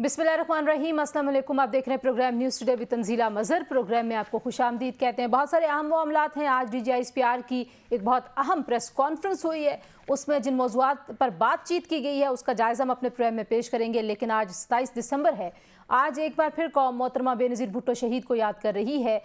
बिस्मिल्लाहिर्रहमानिर्रहीम, अस्सलाम वालेकुम। आप देख रहे हैं programme news today with Tanzeela Mazhar. Programme में आपको खुशामदीद कहते हैं। बहुत सारे अहम मामलात हैं। आज DGISPR की एक बहुत अहम प्रेस कॉन्फ्रेंस हुई है, उसमें जिन मौज़ूआत पर बातचीत की गई है उसका जायज़ा हम अपने प्रोग्राम में पेश करेंगे। लेकिन आज 27 दिसंबर है। आज एक बार फिर कौम मोहतरमा बेनज़ीर भुट्टो शहीद को याद कर रही है।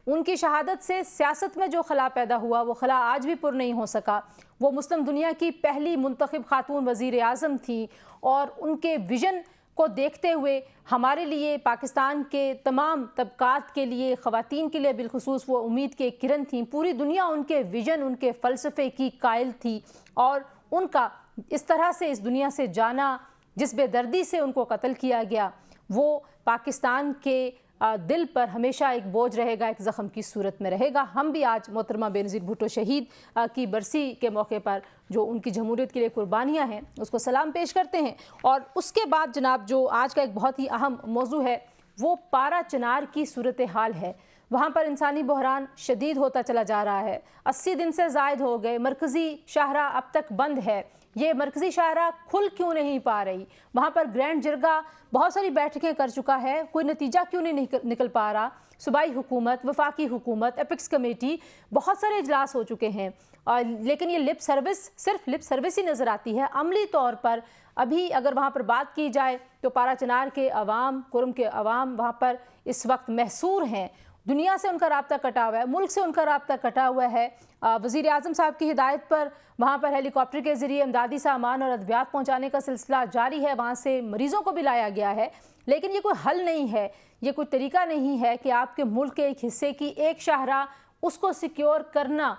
उनकी शहादत से सियासत में जो खला पैदा हुआ वो खला आज भी पुर नहीं हो सका। वो मुस्लिम दुनिया की पहली मुंतखब खातून वज़ीर आज़म थी और उनके विजन को देखते हुए हमारे लिए, पाकिस्तान के तमाम तबकात के लिए, ख़वातीन के लिए बिलखुसूस वो उम्मीद के किरण थी। पूरी दुनिया उनके विजन, उनके फ़लसफ़े की कायल थी और उनका इस तरह से इस दुनिया से जाना, जिस बेदर्दी से उनको कत्ल किया गया, वो पाकिस्तान के दिल पर हमेशा एक बोझ रहेगा, एक ज़ख़म की सूरत में रहेगा। हम भी आज मोहतरमा बेनज़ीर भुट्टो शहीद की बरसी के मौके पर जो उनकी जमहूरियत के लिए कुर्बानियाँ हैं उसको सलाम पेश करते हैं। और उसके बाद जनाब जो आज का एक बहुत ही अहम मौजू है वो पारा चिनार की सूरत हाल है। वहाँ पर इंसानी बहरान शदीद होता चला जा रहा है। 80 दिन से ज़ायद हो गए। मरकज़ी शाहराह अब तक बंद है। ये मरकज़ी शाहराह खुल क्यों नहीं पा रही? वहाँ पर ग्रैंड जरगा बहुत सारी बैठकें कर चुका है, कोई नतीजा क्यों नहीं निकल पा रहा? सूबाई हुकूमत, वफाकी हुकूमत, एपिक्स कमेटी, बहुत सारे इजलास हो चुके हैं लेकिन ये लिप सर्विस, सिर्फ लिप सर्विस ही नज़र आती है। अमली तौर पर अभी अगर वहाँ पर बात की जाए तो पारा चिनार के अवाम, कुरम के अवाम वहाँ पर इस वक्त महसूर हैं। दुनिया से उनका राब्ता कटा हुआ है, मुल्क से उनका राब्ता कटा हुआ है। वज़ीर आज़म साहब की हिदायत पर वहाँ पर हेलीकॉप्टर के ज़रिए इमदादी सामान और अद्वियात पहुँचाने का सिलसिला जारी है। वहाँ से मरीज़ों को भी लाया गया है, लेकिन ये कोई हल नहीं है, ये कोई तरीका नहीं है कि आपके मुल्क के एक हिस्से की एक शाहराह उसको सिक्योर करना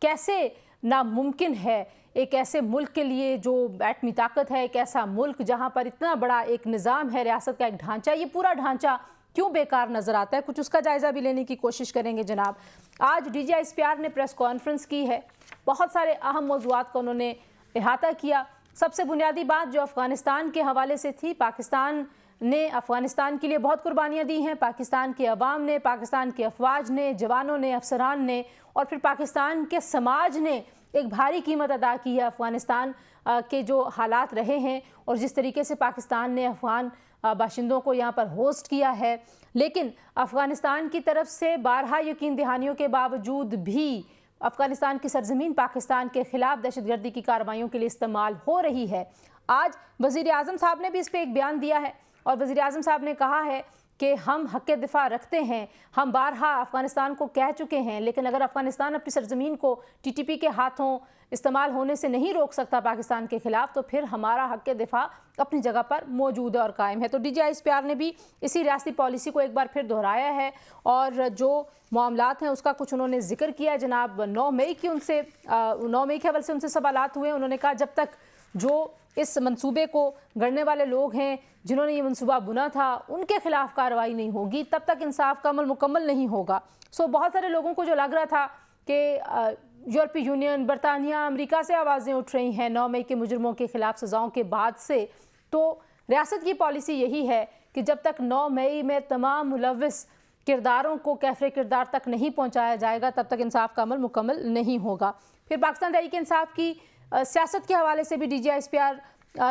कैसे नामुमकिन है। एक ऐसे मुल्क के लिए जो एटमी ताकत है, एक ऐसा मुल्क जहाँ पर इतना बड़ा एक निज़ाम है, रियासत का एक ढांचा, ये पूरा ढांचा क्यों बेकार नज़र आता है? कुछ उसका जायज़ा भी लेने की कोशिश करेंगे जनाब। आज DGISPR ने प्रेस कॉन्फ्रेंस की है, बहुत सारे अहम मौज़ूआत का उन्होंने इहाता किया। सबसे बुनियादी बात जो अफ़गानिस्तान के हवाले से थी, पाकिस्तान ने अफ़गानिस्तान के लिए बहुत कुर्बानियाँ दी हैं। पाकिस्तान के अवाम ने, पाकिस्तान की अफवाज ने, जवानों ने, अफसरान ने और फिर पाकिस्तान के समाज ने एक भारी कीमत अदा की है अफ़गानिस्तान के जो हालात रहे हैं और जिस तरीके से पाकिस्तान ने अफ़गान बाशिंदों को यहाँ पर होस्ट किया है। लेकिन अफ़गानिस्तान की तरफ से बारहा यकीन दहानियों के बावजूद भी अफ़गानिस्तान की सरजमीन पाकिस्तान के ख़िलाफ़ दहशतगर्दी की कार्रवाइयों के लिए इस्तेमाल हो रही है। आज वज़ीर आज़म साहब ने भी इस पर एक बयान दिया है और वज़ीर आज़म साहब ने कहा है कि हम हक़ दिफ़ा रखते हैं। हम बारहा अफ़गानिस्तान को कह चुके हैं, लेकिन अगर अफ़गानिस्तान अपनी सरजमीन को TTP के हाथों इस्तेमाल होने से नहीं रोक सकता पाकिस्तान के ख़िलाफ़, तो फिर हमारा हक़ दिफ़ा अपनी जगह पर मौजूद है और कायम है। तो DGISPR ने भी इसी रियासती पॉलिसी को एक बार फिर दोहराया है और जो मामलात हैं उसका कुछ उन्होंने ज़िक्र किया है। जनाब 9 मई के हवाले से उनसे सवालात हुए। उन्होंने कहा जब तक जो इस मंसूबे को गढ़ने वाले लोग हैं, जिन्होंने ये मंसूबा बुना था, उनके खिलाफ कार्रवाई नहीं होगी, तब तक इंसाफ का अमल मुकम्मल नहीं होगा। बहुत सारे लोगों को जो लग रहा था कि यूरोपीय यूनियन, बरतानिया, अमेरिका से आवाज़ें उठ रही हैं 9 मई के मुजरमों के खिलाफ सज़ाओं के बाद से, तो रियासत की पॉलिसी यही है कि जब तक 9 मई में तमाम मुलव्विस किरदारों को कैफ़े किरदार तक नहीं पहुँचाया जाएगा, तब तक इंसाफ का अमल मुकम्मल नहीं होगा। फिर पाकिस्तान तहरीक इंसाफ की सियासत के हवाले से भी DGISPR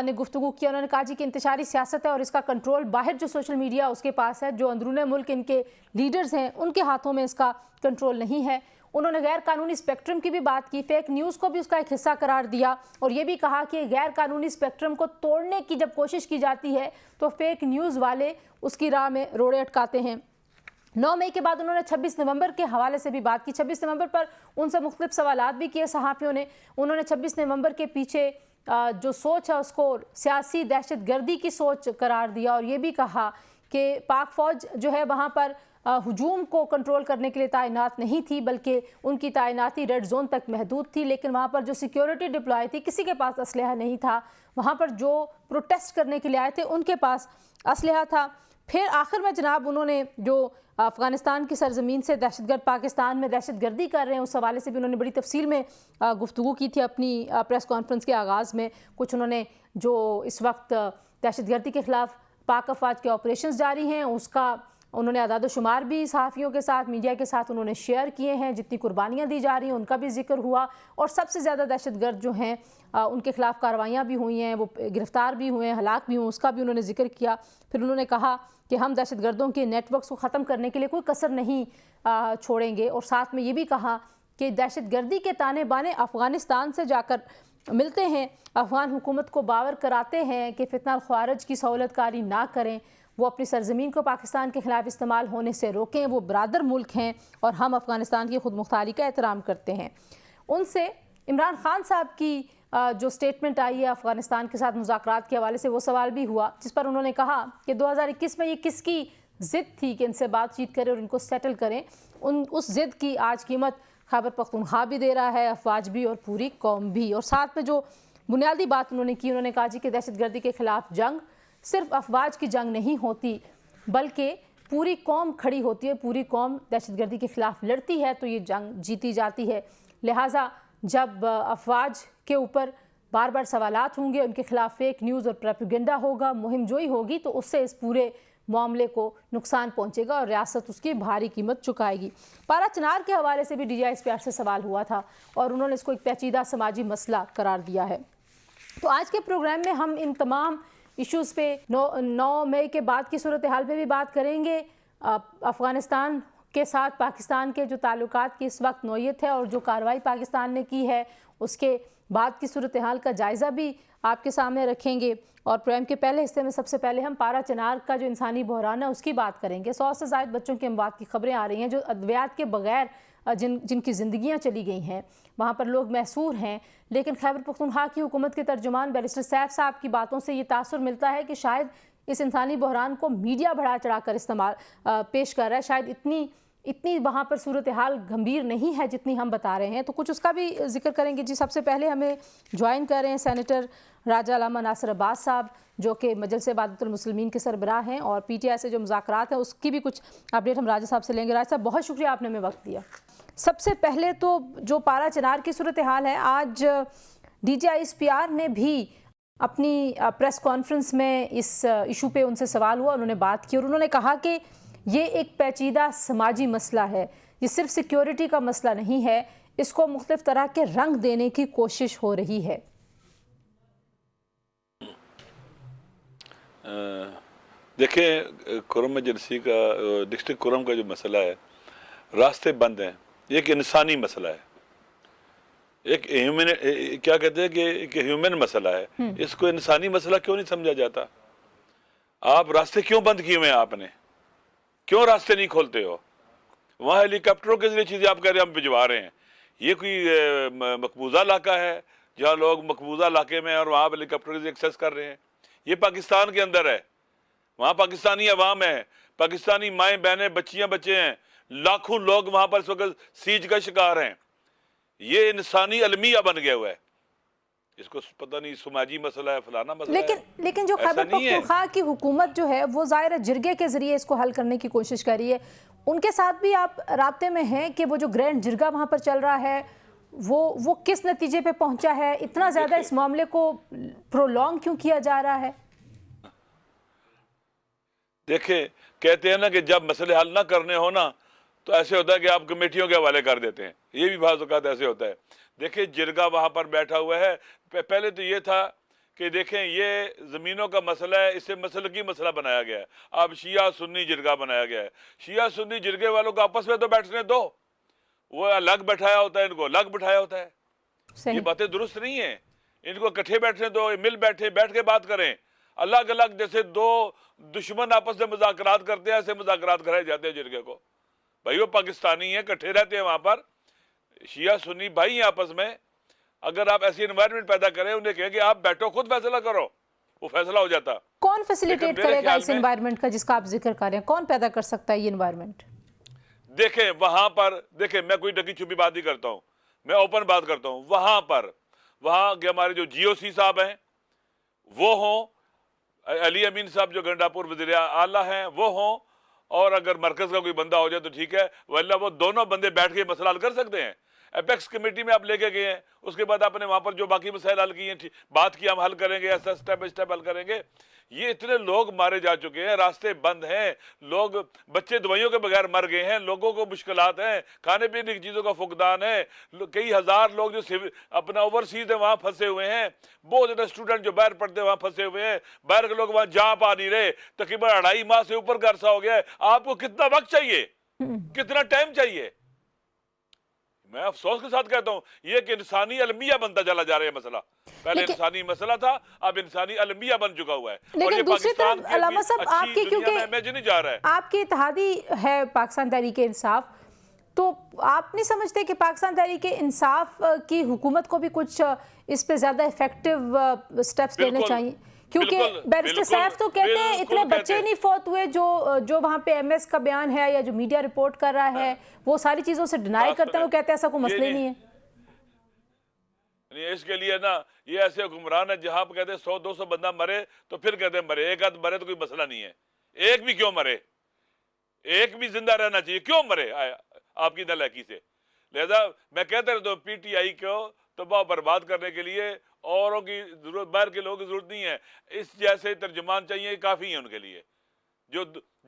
ने गुफ्तगू किया। उन्होंने कहा जी कि इंतशारी सियासत है और इसका कंट्रोल बाहर जो सोशल मीडिया उसके पास है, जो अंदरूने मुल्क इनके लीडर्स हैं उनके हाथों में इसका कंट्रोल नहीं है। उन्होंने गैर कानूनी स्पेक्ट्रम की भी बात की, फेक न्यूज़ को भी उसका एक हिस्सा करार दिया और ये भी कहा कि गैर कानूनी स्पेक्ट्रम को तोड़ने की जब कोशिश की जाती है तो फेक न्यूज़ वाले उसकी राह में रोड़े अटकाते हैं। 9 मई के बाद उन्होंने 26 नवंबर के हवाले से भी बात की। 26 नवंबर पर उनसे मुख्तलिफ सवालात भी किए सहाफ़ियों ने। उन्होंने 26 नवंबर के पीछे जो सोच है उसको सियासी दहशतगर्दी की सोच करार दिया और ये भी कहा कि पाक फ़ौज जो है वहाँ पर हुजूम को कंट्रोल करने के लिए तैनात नहीं थी, बल्कि उनकी तैनाती रेड जोन तक महदूद थी। लेकिन वहाँ पर जो सिक्योरिटी डिप्लॉय थी, किसी के पास असलहा नहीं था। वहाँ पर जो प्रोटेस्ट करने के लिए आए थे उनके पास असलहा था। फिर आखिर में जनाब उन्होंने जो अफ़गानिस्तान की सरजमीन से दहशतगर्द पाकिस्तान में दहशतगर्दी कर रहे हैं उस हवाले से भी उन्होंने बड़ी तफसील में गुफ्तगू की थी अपनी प्रेस कॉन्फ्रेंस के आगाज़ में। कुछ उन्होंने जो इस वक्त दहशतगर्दी के ख़िलाफ़ पाक अफवाज के ऑपरेशंस जारी हैं उसका انہوں نے اعداد و شمار بھی صحافیوں کے ساتھ میڈیا کے ساتھ انہوں نے شیئر کیے ہیں، جتنی قربانیاں دی جا رہی ہیں ان کا بھی ذکر ہوا، اور سب سے زیادہ دہشت گرد جو ہیں ان کے خلاف کارروائیاں بھی ہوئی ہیں، وہ گرفتار بھی ہوئے ہیں، ہلاک بھی ہوئے، اس کا بھی انہوں نے ذکر کیا۔ پھر انہوں نے کہا کہ ہم دہشت گردوں کے نیٹ ورکس کو ختم کرنے کے لیے کوئی کسر نہیں چھوڑیں گے، اور ساتھ میں یہ بھی کہا کہ دہشت گردی کے تانے بانے افغانستان سے جا کر ملتے ہیں، افغان حکومت کو باور کراتے ہیں کہ فتنہ الخوارج کی سہولت کاری نہ کریں، وہ اپنی سرزمین کو پاکستان کے خلاف استعمال ہونے سے روکیں، وہ برادر ملک ہیں اور ہم افغانستان کی خود مختاری کا احترام کرتے ہیں۔ ان سے عمران خان صاحب کی جو سٹیٹمنٹ آئی ہے افغانستان کے ساتھ مذاکرات کے حوالے سے، وہ سوال بھی ہوا، جس پر انہوں نے کہا کہ 2021 میں یہ کس کی ضد تھی کہ ان سے بات چیت کریں اور ان کو سیٹل کریں، اس ضد کی آج قیمت خیبر پختونخوا بھی دے رہا ہے، افواج بھی اور پوری قوم بھی۔ اور ساتھ میں جو بنیادی بات انہوں نے کی، انہوں نے کہا جی کہ دہشت گردی کے خلاف جنگ صرف افواج کی جنگ نہیں ہوتی بلکہ پوری قوم کھڑی ہوتی ہے، پوری قوم دہشت گردی کے خلاف لڑتی ہے تو یہ جنگ جیتی جاتی ہے۔ لہٰذا جب افواج کے اوپر بار بار سوالات ہوں گے، ان کے خلاف فیک نیوز اور پروپیگنڈا ہوگا، مہم جوئی ہوگی، تو اس سے اس پورے معاملے کو نقصان پہنچے گا اور ریاست اس کی بھاری قیمت چکائے گی۔ پارا چنار کے حوالے سے بھی D G S P R سے سوال ہوا تھا اور انہوں نے اس کو ایک پیچیدہ سماجی مسئلہ قرار دیا ہے۔ تو آج کے پروگرام میں ہم ان تمام ایشوز پہ 9 مئی کے بعد کی صورتحال پہ بھی بات کریں گے، افغانستان کے ساتھ پاکستان کے جو تعلقات کی اس وقت نوعیت ہے اور جو کارروائی پاکستان نے کی ہے اس کے بعد کی صورتحال کا جائزہ بھی آپ کے سامنے رکھیں گے، اور پروگرام کے پہلے حصے میں سب سے پہلے ہم پارا چنار کا جو انسانی بحران ہے اس کی بات کریں گے۔ 100 سے زائد بچوں کی اموات کی خبریں آ رہی ہیں جو ادویات کے بغیر جن کی زندگیاں چلی گئی ہیں، وہاں پر لوگ محصور ہیں، لیکن خیبر پختونخوا کی حکومت کے ترجمان بیرسٹر سیف صاحب کی باتوں سے یہ تاثر ملتا ہے کہ شاید اس انسانی بحران کو میڈیا بڑھا چڑھا کر پیش کر رہا ہے، شاید اتنی وہاں پر صورتحال گھمبیر نہیں ہے جتنی ہم بتا رہے ہیں، تو کچھ اس کا بھی ذکر کریں گے۔ جی سب سے پہلے ہمیں جوائن کر رہے ہیں سینیٹر راجہ علامہ ناصر عباس صاحب، جو کہ مجلس وحدت المسلمین کے سربراہ ہیں، اور پی ٹی آئی سے جو مذاکرات ہیں اس کی بھی کچھ اپڈیٹ ہم راجہ صاحب سے لیں گے۔ راجہ صاحب بہت شکریہ آپ نے ہمیں وقت دیا۔ سب سے پہلے تو جو پارا چنار کی صورتحال ہے، آج D G I S P R نے بھی اپنی پریس کانفرنس میں اس ایشو پہ ان سے سوال ہوا، انہوں نے بات کی اور انہوں نے کہا کہ یہ ایک پیچیدہ سماجی مسئلہ ہے، یہ صرف سیکیورٹی کا مسئلہ نہیں ہے، اس کو مختلف طرح کے رنگ دینے کی کوشش ہو رہی ہے۔ دیکھیں، کرم ایجنسی کا ڈسٹرکٹ کرم کا جو مسئلہ ہے، راستے بند ہیں، یہ ایک انسانی مسئلہ ہے، ایک کیا کہتے ہیں کہ ایک ہیومن مسئلہ ہے، اس کو انسانی مسئلہ کیوں نہیں سمجھا جاتا؟ آپ راستے کیوں بند کیے ہوئے ہیں؟ آپ نے کیوں راستے نہیں کھولتے ہو؟ وہاں ہیلی کاپٹروں کے ذریعے چیزیں آپ کہہ رہے ہیں ہم بھجوا رہے ہیں، یہ کوئی مقبوضہ علاقہ ہے جہاں لوگ مقبوضہ علاقے میں اور وہاں ہیلی کاپٹر کے ذریعے ایکسیس کر رہے ہیں؟ یہ پاکستان کے اندر ہے، وہاں پاکستانی عوام ہے، پاکستانی مائیں بہنیں بچیاں بچے ہیں، لاکھوں لوگ وہاں پر اس وقت سیج کا شکار ہیں۔ یہ انسانی المیہ بن گیا ہوا ہے، اس کو پتہ نہیں سماجی مسئلہ ہے، فلانا مسئلہ ہے، لیکن جو خیبر پختونخوا کی حکومت جو ہے وہ ظاہر جرگے کے ذریعے اس کو حل کرنے کی کوشش کر رہی ہے، ان کے ساتھ بھی آپ رابطے میں ہیں کہ وہ جو گرینڈ جرگہ وہاں پر چل رہا ہے وہ کس نتیجے پہ پہنچا ہے؟ اتنا زیادہ اس معاملے کو پرولونگ کیوں کیا جا رہا ہے؟ دیکھیں، کہتے ہیں نا کہ جب مسئلے حل نہ کرنے ہو نا تو ایسے ہوتا ہے کہ آپ کمیٹیوں کے حوالے کر دیتے ہیں، یہ بھی بعض اوقات ایسے ہوتا ہے۔ دیکھیں، جرگہ وہاں پر بیٹھا ہوا ہے، پہلے تو یہ تھا کہ دیکھیں یہ زمینوں کا مسئلہ ہے، اسے مسلکی مسئلہ بنایا گیا ہے، اب شیعہ سنی جرگہ بنایا گیا ہے۔ شیعہ سنی جرگے والوں کو آپس میں تو بیٹھنے دو، وہ الگ بٹھایا ہوتا ہے، ان کو الگ بٹھایا ہوتا ہے، یہ باتیں درست نہیں ہیں، ان کو اکٹھے بیٹھنے دو، مل بیٹھ کے بات کریں۔ الگ الگ جیسے دو دشمن آپس میں مذاکرات کرتے ہیں ایسے مذاکرات کرائے جاتے ہیں جرگے کو۔ بھائی وہ پاکستانی ہیں، اکٹھے رہتے ہیں وہاں پر، شیعہ سنی بھائی ہیں آپس میں، اگر آپ ایسی انوائرمنٹ پیدا کریں، انہیں کہیں کہ آپ بیٹھو خود فیصلہ کرو، وہ فیصلہ ہو جاتا۔ کون فیسیلیٹیٹ کرے گا اس انوائرمنٹ کا جس کا آپ ذکر کر رہے ہیں؟ کون پیدا کر سکتا ہے یہ انوائرمنٹ؟ دیکھیں وہاں پر، دیکھیں میں کوئی ڈکی چھپی بات نہیں کرتا ہوں، میں اوپن بات کرتا ہوں۔ وہاں کے ہمارے جو جی او سی صاحب ہیں وہ ہوں، علی امین صاحب جو گنڈاپور وزیر اعلیٰ ہیں وہ ہوں، اور اگر مرکز کا کوئی بندہ ہو جائے تو ٹھیک ہے، واللہ وہ دونوں بندے بیٹھ کے مسئلہ حل کر سکتے ہیں۔ اپیکس کمیٹی میں آپ لے کے گئے ہیں, اس کے بعد آپ نے وہاں پر جو باقی مسائل حل کیے ہیں, بات کی ہم حل کریں گے, ایسا سٹیپ بائی سٹیپ حل کریں گے. یہ اتنے لوگ مارے جا چکے ہیں, راستے بند ہیں, لوگ بچے دوائیوں کے بغیر مر گئے ہیں, لوگوں کو مشکلات ہیں, کھانے پینے کی چیزوں کا فقدان ہے, کئی ہزار لوگ جو اپنا اوورسیز ہیں وہاں پھنسے ہوئے ہیں, بہت زیادہ اسٹوڈنٹ جو باہر پڑھتے ہیں وہاں پھنسے ہوئے ہیں, باہر کے لوگ وہاں جا پا نہیں رہے, تقریباً 2.5 ماہ سے اوپر کا عرصہ ہو گیا ہے. آپ کو کتنا وقت چاہیے, کتنا ٹائم چاہیے؟ میں افسوس کے ساتھ کہتا ہوں یہ ایک انسانی المیہ بنتا چلا جا رہا ہے مسئلہ. پہلے انسانی مسئلہ تھا, اب انسانی المیہ بن چکا ہوا ہے. اور یہ پاکستان کی اچھی دنیا میں امیج نہیں جا رہا ہے. آپ کی اتحادی ہے پاکستان تحریک انصاف, تو آپ نہیں سمجھتے کہ پاکستان تحریک انصاف کی حکومت کو بھی کچھ اس پہ زیادہ افیکٹو سٹیپس لینے چاہیے؟ کیونکہ بیرسٹر سیف تو کہتے ہیں اتنے بچے نہیں فوت ہوئے جو وہاں پہ ایم ایس کا بیان ہے یا جو میڈیا رپورٹ کر رہا ہے وہ ساری چیزوں سے ڈینائی کرتے ہیں, وہ کہتے ہیں ایسا کوئی مسئلہ نہیں ہے. اس کے لیے نا یہ ایسے حکمران ہے جہاں پہ کہتے ہیں 100-200 بندہ مرے تو پھر کہتے ہیں مرے, ایک آدھ مرے تو کوئی مسئلہ نہیں ہے. ایک بھی کیوں مرے, ایک بھی زندہ رہنا چاہیے, کیوں مرے آپ کی نالائکی سے. لہذا میں کہتا رہتا ہوں پی ٹی آئی کو تباہ برباد کرنے کے لیے اوروں کی ضرورت, باہر کے لوگوں کی ضرورت نہیں ہے, اس جیسے ترجمان چاہیے, کافی ہیں ان کے لیے,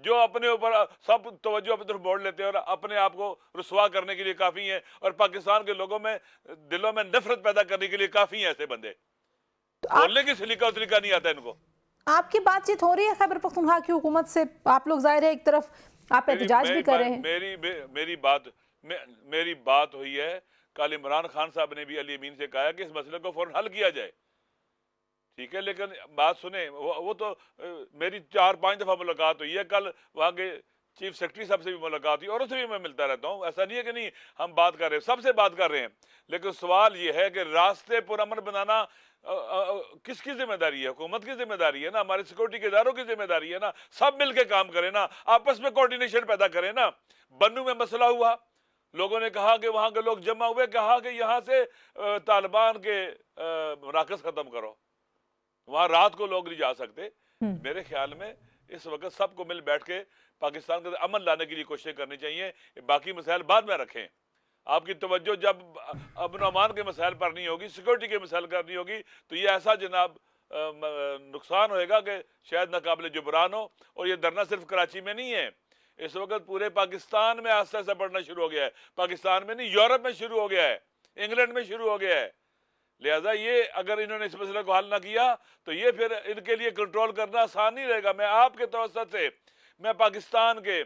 جو اپنے اوپر سب توجہ اپنی طرف موڑ لیتے ہیں اور اپنے آپ کو رسوا کرنے کے لیے کافی ہیں, اور پاکستان کے لوگوں میں دلوں میں نفرت پیدا کرنے کے لیے کافی ہیں ایسے بندے. بولنے کی سلیقہ و طریقہ نہیں آتا ان کو. آپ کی بات چیت ہو رہی ہے خیبر پختونخوا کی حکومت سے؟ آپ لوگ ظاہر ہے ایک طرف آپ احتجاج بھی کر رہے ہیں. میری بات ہوئی ہے, کل عمران خان صاحب نے بھی علی امین سے کہا کہ اس مسئلے کو فوراً حل کیا جائے, ٹھیک ہے, لیکن بات سنیں, وہ تو میری 4-5 دفعہ ملاقات ہوئی ہے, کل وہاں کے چیف سیکرٹری صاحب سے بھی ملاقات ہوئی, اور اس سے بھی میں ملتا رہتا ہوں. ایسا نہیں ہے کہ نہیں ہم بات کر رہے ہیں, سب سے بات کر رہے ہیں, لیکن سوال یہ ہے کہ راستے پرامن بنانا کس کی ذمہ داری ہے؟ حکومت کی ذمہ داری ہے نا, ہمارے سیکورٹی کے اداروں کی ذمہ داری ہے نا. سب مل کے کام کریں نا, آپس میں کوارڈینیشن پیدا کریں نا. بنو میں مسئلہ ہوا, لوگوں نے کہا کہ وہاں کے لوگ جمع ہوئے, کہا کہ یہاں سے طالبان کے مراکز ختم کرو, وہاں رات کو لوگ نہیں جا سکتے. میرے خیال میں اس وقت سب کو مل بیٹھ کے پاکستان کے امن لانے کے لیے کوششیں کرنی چاہیے, باقی مسائل بعد میں رکھیں. آپ کی توجہ جب امن و امان کے مسائل پر نہیں ہوگی, سیکورٹی کے مسائل پر نہیں ہوگی, تو یہ ایسا جناب نقصان ہوئے گا کہ شاید ناقابل جبران ہو. اور یہ دھرنا صرف کراچی میں نہیں ہے, اس وقت پورے پاکستان میں آہستہ آہستہ بڑھنا شروع ہو گیا ہے. پاکستان میں نہیں, یورپ میں شروع ہو گیا ہے, انگلینڈ میں شروع ہو گیا ہے. لہٰذا یہ اگر انہوں نے اس مسئلے کو حل نہ کیا تو یہ پھر ان کے لیے کنٹرول کرنا آسان نہیں رہے گا. میں آپ کے توسط سے, میں پاکستان کے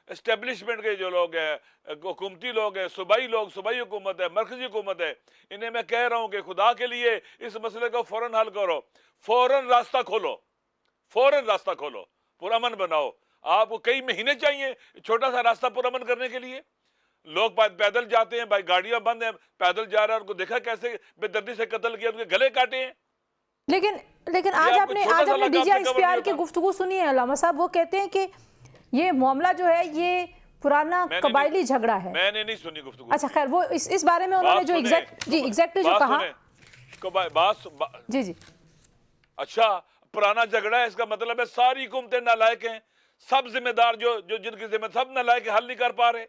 اسٹیبلشمنٹ کے جو لوگ ہیں, حکومتی لوگ ہیں, صوبائی لوگ, صوبائی حکومت ہے, مرکزی حکومت ہے, انہیں میں کہہ رہا ہوں کہ خدا کے لیے اس مسئلے کو فوراً حل کرو, فوراً راستہ کھولو, فوراً راستہ کھولو, پرامن بناؤ. آپ کو کئی مہینے چاہیے چھوٹا سا راستہ پرامن کرنے کے لیے. لوگ پیدل جاتے ہیں, بھائی گاڑیاں بند ہیں, پیدل جا رہے ہیں, ان کو دیکھا کیسے بے دردی سے قتل کیا, ان کے گلے کاٹے ہیں. لیکن آج آپ نے D G S P R کی گفتگو سنی ہے علامہ صاحب, وہ کہتے ہیں کہ یہ معاملہ جو ہے یہ پرانا قبائلی جھگڑا ہے. میں نے نہیں سنی گفتگو. اچھا خیر, وہ اس بارے میں انہوں نے جو ایگزیکٹلی جو کہا, جی اچھا پرانا جھگڑا ہے, اس کا مطلب ہے ساری حکومتیں نالائق ہیں, سب ذمہ دار جو جن کی ذمہ, سب نالائق حل نہیں کر پا رہے.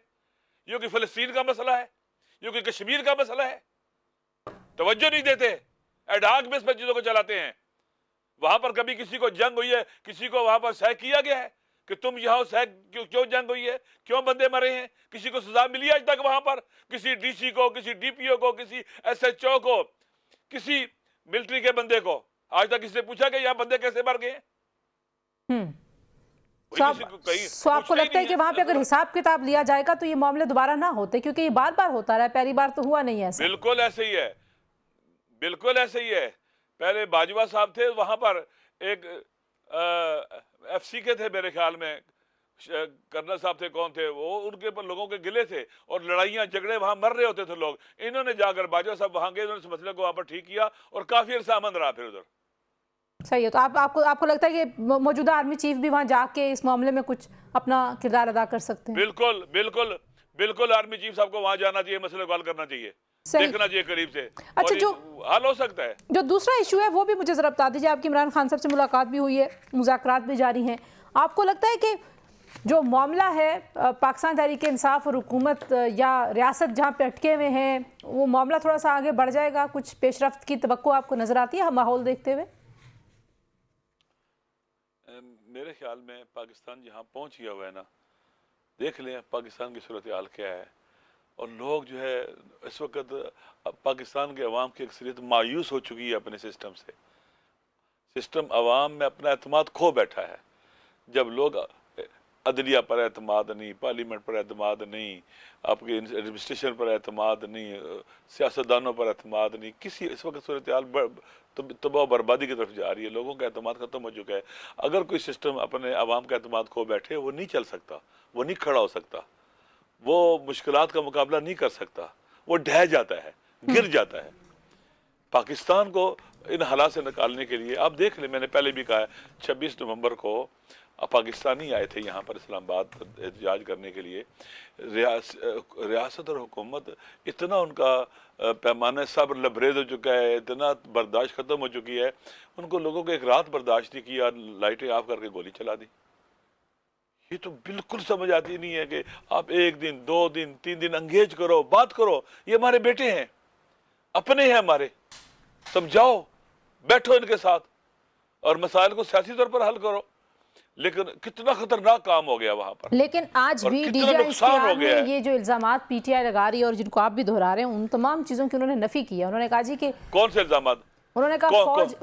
یہ کہ فلسطین کا مسئلہ ہے, یہ کہ کشمیر کا مسئلہ ہے, توجہ نہیں دیتے, ایڈاک بیس پر چیزوں کو چلاتے ہیں. وہاں پر کبھی کسی کو جنگ ہوئی ہے, کسی کو وہاں پر سہ کیا گیا ہے کہ تم یہاں سہ کیوں جنگ ہوئی ہے, کیوں بندے مرے ہیں, کسی کو سزا ملی آج تک وہاں پر, کسی ڈی سی کو, کسی ڈی پی او کو, کسی ایس ایچ او کو, کسی ملٹری کے بندے کو آج تک کسی سے پوچھا کہ یہاں بندے کیسے مر گئے ہیں؟ سو آپ کو لگتا ہے کہ وہاں پہ اگر حساب کتاب لیا جائے گا تو یہ معاملے دوبارہ نہ ہوتے, کیونکہ یہ بار بار ہوتا رہا ہے, پہلی بار تو ہوا نہیں ہے. بالکل ایسے ہی ہے, بالکل ایسے ہی ہے. پہلے باجوہ صاحب تھے وہاں پر, ایک ایف سی کے تھے میرے خیال میں, کرنل صاحب تھے, کون تھے وہ, ان کے پر لوگوں کے گلے تھے اور لڑائیاں جھگڑے وہاں مر رہے ہوتے تھے لوگ. انہوں نے جا کر باجوہ صاحب وہاں گئے, انہوں نے اس مسئلے کو وہاں پر ٹھیک کیا اور کافی عرصہ امن رہا پھر ادھر. صحیح ہے, تو آپ کو لگتا ہے کہ موجودہ آرمی چیف بھی وہاں جا کے اس معاملے میں کچھ اپنا کردار ادا کر سکتے ہیں؟ بالکل بالکل بالکل, آرمی چیف صاحب کو وہاں جانا چاہیے, مسئلے کو حل کرنا چاہیے, دیکھنا چاہیے قریب سے. اچھا, جو حل ہو سکتا ہے. جو دوسرا ایشو ہے وہ بھی مجھے ذرا بتا دیجیے. آپ کی عمران خان صاحب سے ملاقات بھی ہوئی ہے, مذاکرات بھی جاری ہیں. آپ کو لگتا ہے کہ जो मामला है पाकिस्तान तहरीक इंसाफ और हुकूमत या रियासत जहाँ पे अटके हुए हैं, वो मामला थोड़ा सा आगे बढ़ जाएगा? कुछ पेशरफ्त की तवक्को आपको नज़र आती है माहौल देखते हुए? मेरे ख्याल में पाकिस्तान जहाँ पहुँच गया हुआ है ना, देख लें पाकिस्तान की सूरत हाल क्या है। और लोग जो है इस वक्त पाकिस्तान के अवाम की अक्सरियत मायूस हो चुकी है अपने सिस्टम से। सिस्टम अवाम में अपना एतमाद खो बैठा है। जब लोग अदलिया पर एतमाद नहीं, पार्लियामेंट पर एतमाद नहीं, आपके एडमिनिस्ट्रेशन पर एतमाद नहीं, सियासतदानों पर एतमाद नहीं, किसी इस वक्त सूरत हाल तबाह बर्बादी की तरफ जा रही है। लोगों का एतमाद ख़त्म हो चुका है। अगर कोई सिस्टम अपने अवाम का एतमाद खो बैठे, वो नहीं चल सकता, वो नहीं खड़ा हो सकता, वो मुश्किलात का मुकाबला नहीं कर सकता, वो ढह जाता है, गिर जाता है। पाकिस्तान को इन हालात से निकालने के लिए आप देख लें, मैंने पहले भी कहा है 26 नवंबर को पाकिस्तानी आए थे यहाँ पर इस्लामाबाद एहतजाज करने के लिए। रियासत और हुकूमत इतना उनका पैमाना सब्र लबरेज हो चुका है, इतना बर्दाश्त ख़त्म हो चुकी है, उनको लोगों को एक रात बर्दाश्त नहीं किया, लाइटें ऑफ करके गोली चला दी। ये तो बिल्कुल समझ आती नहीं है कि आप 1 दिन 2 दिन 3 दिन एंगेज करो, बात करो। ये हमारे बेटे हैं, अपने हैं हमारे, समझाओ, बैठो इनके साथ और मसाइल को सियासी तौर पर हल करो। लेकिन कितना खतरनाक काम हो गया वहां पर। लेकिन आज भी DGISPR में ये जो इल्जामात PTI लगा रही है और जिनको आप भी दोहरा रहे हैं, उन तमाम चीज़ों की उन्होंने नफी की है। उन्होंने कहा जी कि कौन से इल्जामात? उन्होंने कहा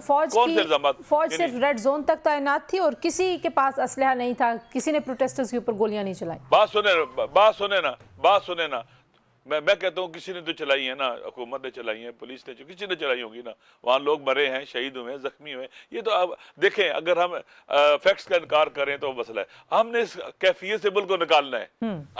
फौज सिर्फ रेड जोन तक तैनात थी और किसी के पास असलहा नहीं था, किसी ने प्रोटेस्टर्स के ऊपर गोलियां नहीं चलाई। बात सुने ना, मैं कहता हूँ किसी ने तो चलाई है ना, हुकूमत ने चलाई है, पुलिस ने, किसी ने चलाई होगी ना। वहाँ लोग मरे हैं, शहीद हुए हैं, जख्मी हुए। ये तो अब देखें, अगर हम फैक्ट्स का इनकार करें तो मसला है। हमने इस कैफियत से मुल्क को निकालना है,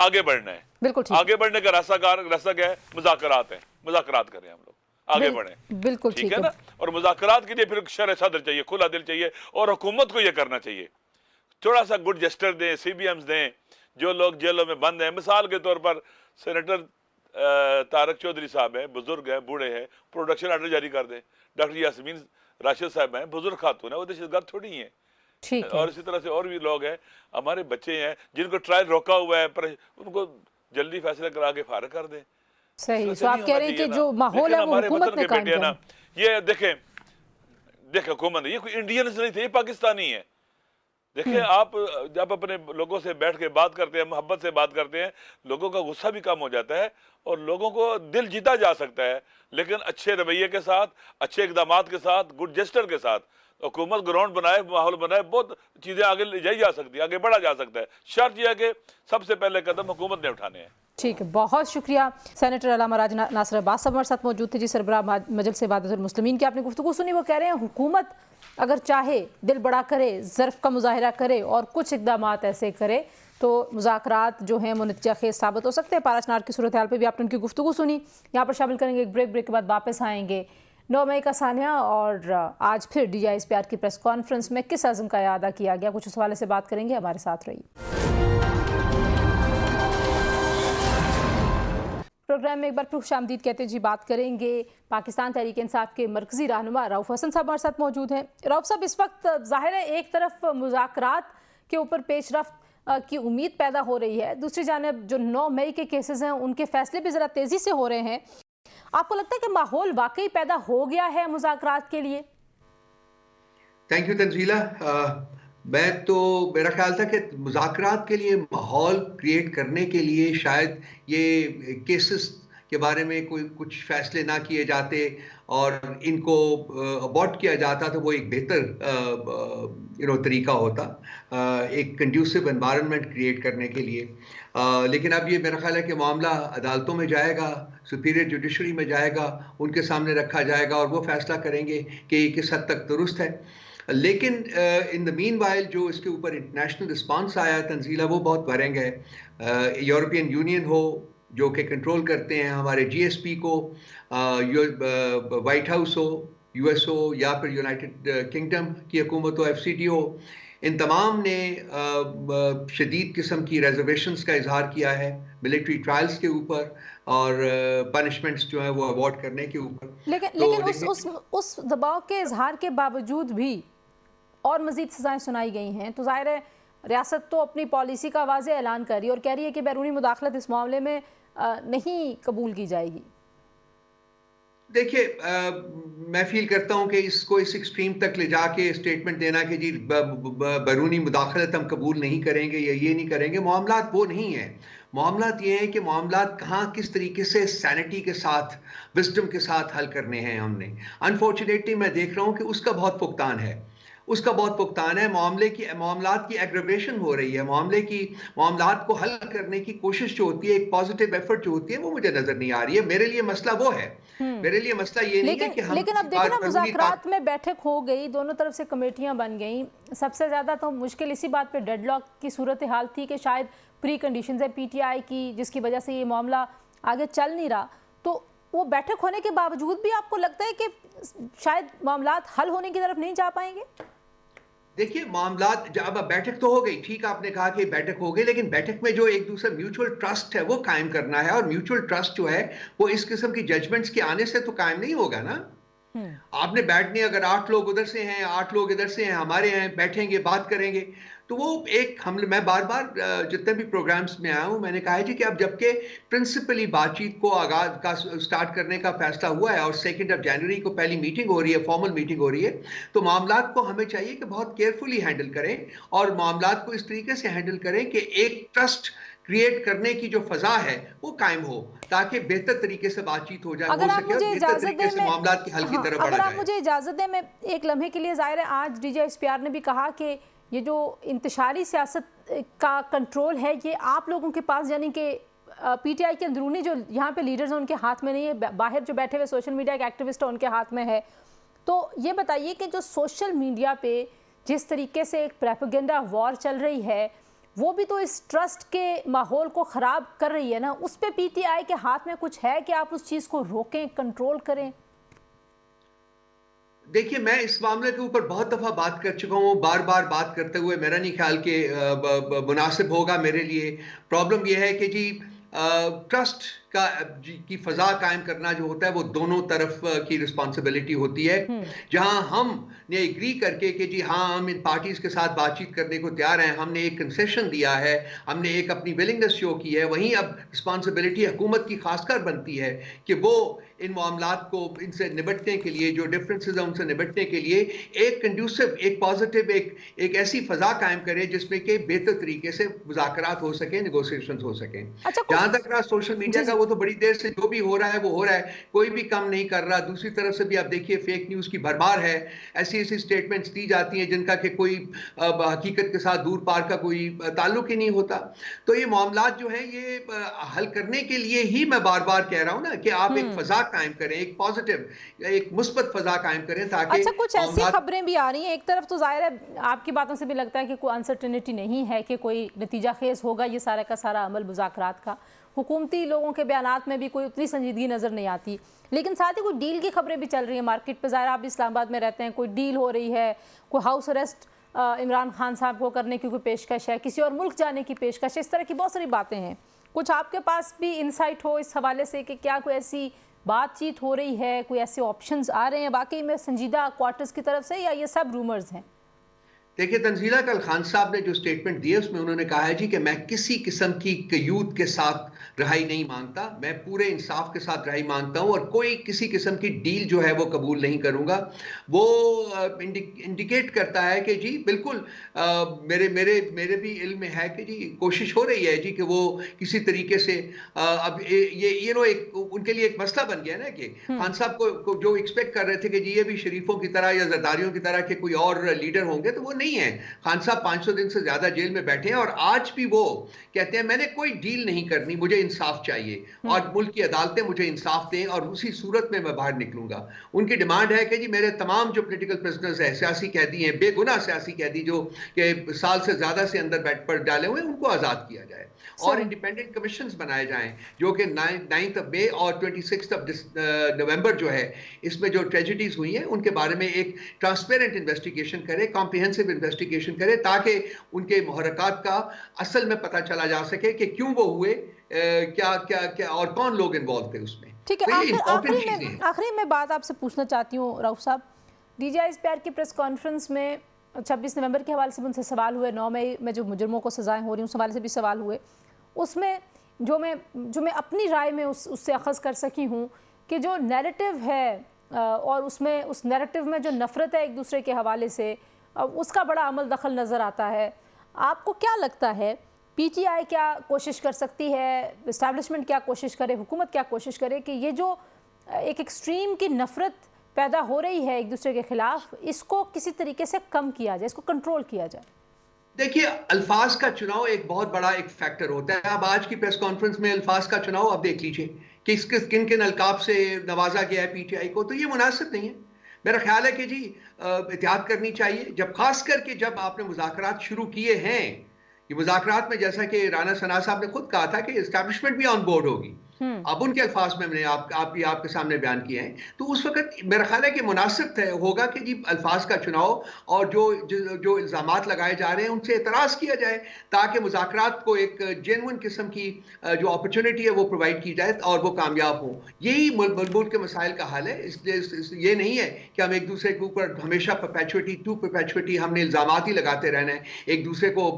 आगे बढ़ना है। बिल्कुल आगे बढ़ने का रास्ता क्या है? मुज़ाकरात है, मुज़ाकरात करें हम लोग, आगे बढ़े। बिल्कुल ठीक है ना। और मुज़ाकरात के लिए फिर शर सदर चाहिए, खुला दिल चाहिए, और हुकूमत को ये करना चाहिए। थोड़ा सा गुड जेस्टर दें, CBMs दें। जो लोग जेलों में बंद हैं, मिसाल के तौर पर सेनेटर तारक चौधरी साहब हैं, बुजुर्ग हैं, बूढ़े हैं, प्रोडक्शन आर्डर जारी कर दें। डॉक्टर यास्मीन राशिद साहब हैं, बुजुर्ग खातून है, वो दहशतगर्द थोड़ी हैं। ठीक है। और इसी तरह से और भी लोग हैं, हमारे बच्चे हैं जिनको ट्रायल रोका हुआ है, पर उनको जल्दी फैसला करा के फारिग कर दें। सही। तो आप कह रहे हैं कि जो माहौल है वो हुकूमत ने कायम किया। ये देखें हुकूमत, ये कोई इंडियंस नहीं थे, ये पाकिस्तानी है। देखिए, आप जब अपने लोगों से बैठ के बात करते हैं, मोहब्बत से बात करते हैं, लोगों का गुस्सा भी कम हो जाता है और लोगों को दिल जीता जा सकता है। लेकिन अच्छे रवैये के साथ, अच्छे इकदामात के साथ, गुड जेस्टर के साथ हुकूमत ग्राउंड बनाए, माहौल बनाए, बहुत चीज़ें आगे ले जाई जा सकती है, आगे बढ़ा जा सकता है। शर्त यह है कि सबसे पहले कदम हुकूमत ने उठाने हैं। ठीक है, बहुत शुक्रिया। सेनेटर अलामा राज नासिर अब्बास साहब हमारे साथ मौजूद थे जी, सरबराह मजलिस इबादतुल मुस्लिमीन की आपने गुफ्तगू सुनी। वो कह रहे हैं हुकूमत अगर चाहे दिल बड़ा करे, ज़र्फ़ का मुजाहिरा करे और कुछ इक़दामात ऐसे करे तो मुज़ाकरात जो हैं वो नतीजा खेज़ साबित हो सकते हैं। पाराचनार की सूरत हाल पर भी आपने उनकी गुफ्तगू सुनी। यहाँ पर शामिल करेंगे एक ब्रेक के बाद वापस आएंगे। 9 मई का सानिया और आज फिर DGISPR की प्रेस कॉन्फ्रेंस में किस अज़्म का अदा किया गया, कुछ उस हवाले से बात करेंगे। हमारे साथ रहिए। प्रोग्राम में एक बार फिर खुशामदीद कहते हैं जी। बात करेंगे पाकिस्तान तहरीक इंसाफ के मरकज़ी रहनुमा रऊफ़ हसन साहब हमारे साथ मौजूद हैं। रऊफ़ साहब, इस वक्त ज़ाहिर है एक तरफ मुज़ाकरात के ऊपर पेशरफ्त की उम्मीद पैदा हो रही है, दूसरी जानिब जो 9 मई के केसेस हैं उनके फैसले भी ज़रा तेज़ी से हो रहे हैं। आपको लगता है कि माहौल वाकई पैदा हो गया है मुज़ाकरात के लिए? Thank you Tanzila. मेरा ख्याल था कि मुज़ाकरात के लिए माहौल क्रिएट करने के लिए शायद ये केसेस के बारे में कुछ फैसले ना किए जाते और इनको अबॉर्ट किया जाता तो वो एक बेहतर तरीका होता, एक कंड्यूसिव एनवायरनमेंट क्रिएट करने के लिए। लेकिन अब ये मेरा ख्याल है कि मामला अदालतों में जाएगा, सुपीरियर जुडिशरी में जाएगा, उनके सामने रखा जाएगा और वो फैसला करेंगे कि ये किस हद तक दुरुस्त है। लेकिन इन द मीन वाइल जो इसके ऊपर इंटरनेशनल रिस्पांस आया तंजीला, वो बहुत भरेंगे है। यूरोपियन यूनियन हो जो कि कंट्रोल करते हैं हमारे GSP को, वाइट हाउस हो, US हो या फिर यूनाइटेड किंगडम की हुकूमत हो, FCT हो, इन तमाम ने शदीद किस्म की रिजर्वेशंस का इजहार किया है मिलिट्री ट्रायल्स के ऊपर और पनिशमेंट्स जो है वो अवॉर्ड करने के ऊपर। लेकिन उस दबाव के इजहार के बावजूद भी और मज़ीद सज़ाएं सुनाई गई हैं, तो ज़ाहिर है रियासत तो अपनी पॉलिसी का वाज़ेह ऐलान कर रही है और कह रही है कि बैरूनी मुदाखलत इस मामले में नहीं कबूल की जाएगी। देखिए, मैं फील करता हूं कि इसको इस एक्सट्रीम तक ले जाके स्टेटमेंट देना कि जी बैरूनी मुदाखलत हम कबूल नहीं करेंगे या ये नहीं करेंगे, मामलात वो नहीं है। मामलात ये है कि मामलात कहाँ किस तरीके से सैनिटी के साथ, विजडम के साथ हल करने हैं हमने। अनफॉर्चुनेटली मैं देख रहा हूं कि उसका बहुत भुगतान है, उसका बहुत भुगतान है। मामलात की एग्रेवेशन हो रही है, मामलात को हल करने की कोशिश जो होती है, एक पॉजिटिव एफर्ट जो होती है, वो मुझे नजर नहीं आ रही है। मेरे लिए मसला वो है, मेरे लिए मसला ये नहीं है कि हम लेकिन अब देखो ना, मुज़ाकरात में बैठक हो गई, दोनों तरफ से कमेटियां बन गई। सबसे ज़्यादा तो मुश्किल इसी बात पे डेडलॉक की सूरत हाल थी कि शायद प्री कंडीशंस है पीटीआई की, जिसकी वजह से ये मामला आगे चल नहीं रहा। तो वो बैठक होने के बावजूद भी आपको लगता है कि शायद मामलात हल होने की तरफ नहीं जा पाएंगे? देखिए, मामलात जब बैठक तो हो गई, ठीक आपने कहा कि बैठक हो गई, लेकिन बैठक में जो एक दूसरे म्यूचुअल ट्रस्ट है वो कायम करना है, और म्यूचुअल ट्रस्ट जो है वो इस किस्म की जजमेंट्स के आने से तो कायम नहीं होगा ना। आपने बैठने, अगर 8 लोग उधर से हैं, 8 लोग इधर से हैं, हमारे हैं, बैठेंगे, बात करेंगे, तो वो एक मैं बार बार जितने भी प्रोग्राम्स में आया हूं, मैंने कहा है जी कि अब जबकि प्रिंसिपली बातचीत को आगाज का स्टार्ट करने का फैसला हुआ है और 2 जनवरी को पहली मीटिंग हो रही है, फॉर्मल मीटिंग हो रही है, तो मामलात को हमें चाहिए कि बहुत केयरफुली हैंडल करें और मामलात को इस तरीके से हैंडल करें कि एक ट्रस्ट क्रिएट करने की जो फजा है वो कायम हो, ताकि बेहतर तरीके से बातचीत हो जाए, अगर हो आप सके और मुझे बेहतर तरीके से मामलात की हल की तरफ बढ़ा अगर आप जाए। मुझे इजाज़त दें, मैं एक लम्हे के लिए, ज़ाहिर है आज DGISPR ने भी कहा कि ये जो इंतशारी सियासत का कंट्रोल है ये आप लोगों के पास, यानी कि पीटीआई के अंदरूनी जो यहाँ पे लीडर्स हैं उनके हाथ में नहीं है, बाहर जो बैठे हुए सोशल मीडिया के एक्टिविस्ट हैं उनके हाथ में है। तो ये बताइए कि जो सोशल मीडिया पे जिस तरीके से एक प्रोपेगेंडा वॉर चल रही है, वो भी तो इस ट्रस्ट के माहौल को ख़राब कर रही है ना। उस पे पीटीआई के हाथ में कुछ है कि आप उस चीज़ को रोकें, कंट्रोल करें? देखिए, मैं इस मामले के ऊपर बहुत दफा बात कर चुका हूँ, बार बार बात करते हुए मेरा नहीं ख्याल कि मुनासिब होगा मेरे लिए। प्रॉब्लम यह है कि जी ट्रस्ट की फजा कायम करना जो होता है वो दोनों तरफ की रिस्पॉन्सिबिलिटी होती है। जहां हम ने एग्री करके कि जी हाँ, हम इन पार्टीज के साथ बातचीत करने को तैयार हैं, हमने एक कंसेशन दिया है, हमने एक अपनी विलिंगनेस शो की है, वहीं अब रिस्पॉन्सिबिलिटी हुकूमत की खासकर बनती है कि वो इन मामलात को, इनसे निपटने के लिए, जो डिफरेंसेस हैं उनसे निपटने के लिए एक कंड्यूसिव, एक पॉजिटिव, एक ऐसी फजा कायम करे जिसमें कि बेहतर तरीके से मुज़ाकरात हो सके, नेगोशिएशंस हो सकें। जहां तक रहा सोशल मीडिया का, वो तो बड़ी देर से जो भी हो रहा है वो हो रहा है, कोई भी कम नहीं कर रहा। दूसरी तरफ से भी आप देखिए फेक न्यूज की भरमार है, ऐसी ऐसी स्टेटमेंट्स दी जाती हैं जिनका कि कोई हकीकत के साथ दूर पार का कोई ताल्लुक ही नहीं होता। तो ये मामलात जो है ये हल करने के लिए ही मैं बार बार कह रहा हूं ना कि आप एक फजा कायम करें, एक पॉजिटिव, एक मुस्बत फजा कायम करें, ताकि अच्छा, कुछ ऐसी खबरें भी आ रही हैं, एक तरफ तो जाहिर है आपकी बातों से भी लगता है कि कोई अनसर्टेनिटी नहीं है कि कोई नतीजा खेज होगा ये सारा का सारा अमल मुज़ाकरात का। हुकूमती लोगों के बयानात में भी कोई उतनी संजीदगी नज़र नहीं आती, लेकिन साथ ही कोई डील की खबरें भी चल रही हैं मार्केट पे। ज़ाहिर आप भी इस्लामाबाद में रहते हैं, कोई डील हो रही है, कोई हाउस अरेस्ट इमरान खान साहब को करने की कोई पेशकश है, किसी और मुल्क जाने की पेशकश है, इस तरह की बहुत सारी बातें हैं। कुछ आपके पास भी इंसाइट हो इस हवाले से कि क्या कोई ऐसी बातचीत हो रही है, कोई ऐसे ऑप्शंस आ रहे हैं वाकई में संजीदा क्वार्टर्स की तरफ से, या ये सब रूमर्स हैं? देखिए, तंजीला कल खान साहब ने जो स्टेटमेंट दी है उसमें उन्होंने कहा है जी कि मैं किसी किस्म की कयूद के साथ रहाई नहीं मांगता, मैं पूरे इंसाफ के साथ रहाई मांगता हूं और कोई किसी किस्म की डील जो है वो कबूल नहीं करूंगा। वो इंडिकेट करता है कि जी बिल्कुल मेरे भी इल्म में है कि जी कोशिश हो रही है जी कि वो किसी तरीके से अब ये नो एक उनके लिए एक मसला बन गया ना कि खान साहब को जो एक्सपेक्ट कर रहे थे कि जी ये भी शरीफों की तरह या जरदारियों की तरह के कोई और लीडर होंगे, तो वो नहीं है। खान साहब 500 दिन से ज्यादा जेल में बैठे हैं और आज भी वो कहते हैं मैंने कोई डील नहीं करनी, मुझे इंसाफ चाहिए और मुल्क की अदालतें मुझे इंसाफ दें और उसी सूरत में मैं बाहर निकलूंगा। उनकी डिमांड है कि जी मेरे तमाम जो पॉलिटिकल प्रिजनर्स हैं, सियासी कैदी हैं, बेगुनाह सियासी कैदी जो कि साल से ज्यादा से अंदर बैठ पर डाले हुए, उनको आजाद किया जाए और इंडिपेंडेंट कमीशंस बनाए जाएं जो कि 9 मई और 26 नवंबर जो है इसमें जो ट्रेजेडीज हुई हैं उनके बारे में एक ट्रांसपेरेंट इन्वेस्टिगेशन करे, कॉम्प्रिहेंसिव इन्वेस्टिगेशन करे, ताकि उनके मुहर्रकात का असल में पता चला जा सके कि क्यों वो हुए, क्या और कौन लोग इन्वॉल्व थे उसमें। ठीक है, आखिरी में बात आपसे पूछना चाहती हूँ रऊफ साहब, DGISPR की प्रेस कॉन्फ्रेंस में 26 नवंबर के हवाले से भी उनसे सवाल हुए, 9 मई में जो मुजरमों को सज़ाएं हो रही उस हवाले से भी सवाल हुए। उसमें जो मैं अपनी राय में उससे अखज़ कर सकी हूँ कि जो नैरेटिव है और उसमें उस नैरेटिव में जो नफ़रत है एक दूसरे के हवाले से, उसका बड़ा अमल दखल नज़र आता है। आपको क्या लगता है, पीटीआई क्या कोशिश कर सकती है, इस्टेब्लिशमेंट क्या कोशिश करे, हुकूमत क्या कोशिश करे कि ये जो एक एक्सट्रीम की नफ़रत पैदा हो रही है एक दूसरे के खिलाफ, इसको किसी तरीके से कम किया जाए, इसको कंट्रोल किया जाए? देखिए, अल्फाज का चुनाव एक बहुत बड़ा एक फैक्टर होता है। अब आज की प्रेस कॉन्फ्रेंस में अल्फाज का चुनाव आप देख लीजिए कि किन किन अलकाब से नवाजा गया है पीटीआई को, तो ये मुनासिब नहीं है। मेरा ख्याल है कि जी एहतियात करनी चाहिए, जब खास करके जब आपने मुज़ाकरात शुरू किए हैं। ये मुज़ाकरात में जैसा कि राना सना साहब ने खुद कहा था कि एस्टैब्लिशमेंट भी ऑन बोर्ड होगी, अब उनके अल्फाज में मैंने आपके सामने बयान किए हैं, तो उस वक्त मेरा ख्याल है कि मुनासिब होगा कि जी अल्फाज का चुनाव और जो इल्ज़ामात लगाए जा रहे हैं उनसे एतराज़ किया जाए, ताकि मुज़ाकरात को एक जेन्युइन किस्म की जो अपॉर्चुनिटी है वो प्रोवाइड की जाए और वो कामयाब हो। यही मुल्क के मसाइल का हल है। इसलिए ये नहीं है कि हम एक दूसरे के ऊपर हमेशा परपेचुइटी हमने इल्ज़ामात ही लगाते रहना है, एक दूसरे को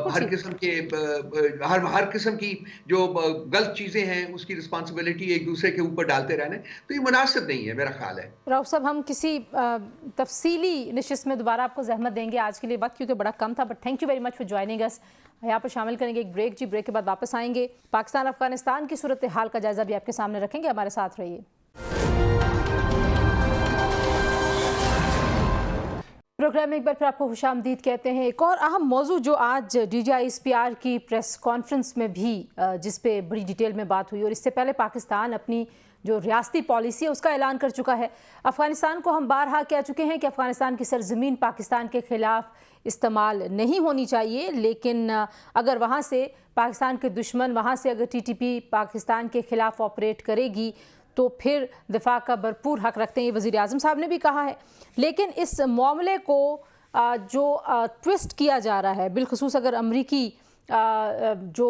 हर किस्म की जो गलत चीजें हैं उसकी रिस्पांसिबिलिटी एक दूसरे के ऊपर डालते रहना है, तो ये मुनासिब नहीं है मेरा ख्याल है। राउफ साहब, हम किसी तफसीली निशिस्त में दोबारा आपको जहमत देंगे, आज के लिए वक्त क्योंकि बड़ा कम था, but thank you very much for joining us. यहाँ पर शामिल करेंगे एक ब्रेक जी, ब्रेक के बाद वापस आएंगे, पाकिस्तान अफगानिस्तान की सूरत हाल का जायजा भी आपके सामने रखेंगे, हमारे साथ रहिए। प्रोग्राम में एक बार फिर आपको खुशामदीद कहते हैं। एक और अहम मौजू जो आज DGISPR की प्रेस कॉन्फ्रेंस में भी जिस पे बड़ी डिटेल में बात हुई, और इससे पहले पाकिस्तान अपनी जो रियासती पॉलिसी है उसका ऐलान कर चुका है। अफ़गानिस्तान को हम बारहा कह चुके हैं कि अफ़गानिस्तान की सरजमीन पाकिस्तान के ख़िलाफ़ इस्तेमाल नहीं होनी चाहिए, लेकिन अगर वहाँ से पाकिस्तान के दुश्मन, वहाँ से अगर TTP पाकिस्तान के ख़िलाफ़ ऑपरेट करेगी तो फिर दिफा का भरपूर हक़ रखते हैं, ये वज़ीर आज़म साहब ने भी कहा है। लेकिन इस मामले को जो ट्विस्ट किया जा रहा है, बिलखुसूस अगर अमरीकी जो